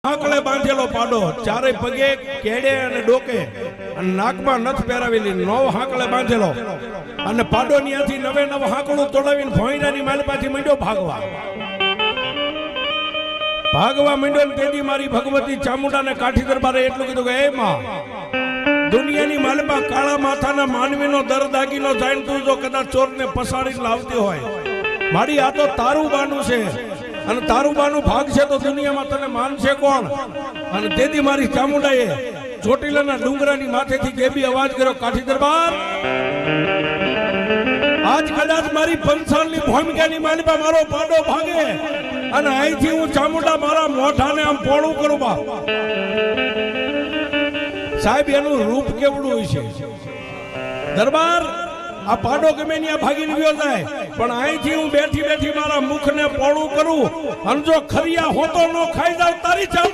આંકડે બાંધેલો પાડો, ચારે પગે કેડે અને ડોકે અને નાકમાં નથ પહેરાવેલી, 9 હાંકડે બાંધેલો અને પાડો ન્યાથી 9 હાંકડું તોડાવીને ભોંયરાની માલપાથી માંડ્યો ભાગવા માંડ્યો ને તેથી મારી ભગવતી ચામુંડાને કાઠી દરબારે એટલું કીધું કે એ માં, દુનિયાની માલપા કાળા માથાના માનવીનો દર દાગીનો જાણ તું જો કદાચ ચોરને પસાડીને લાવતી હોય, મારી આ તો તારું બાનું છે અને તારું બાનું ભાગ છે તો દુનિયામાં તને માનશે કોણ? અને તેથી મારી ચામુંડાએ ચોટીલાના ડુંગરાની માથેથી કેબી અવાજ કર્યો, કાઠી દરબાર આજ કદાચ મારી પંચાલની ભૂમિકાની માલિપા મારો પાડો ભાગે અને અહીંથી હું ચામુંડા મારા મોઢાને આમ પોળું કરું. બા સાહેબ, એનું રૂપ કેવડું હોય છે દરબાર. આ પાડો ગમે ત્યાં ભાગીને ગયો જાય, પણ અહીંથી હું બેઠી બેઠી મારા મુખને પોળું કરું અને જો ખરિયા હોતો નો ખાઈ જાવ તારી ચામુંડા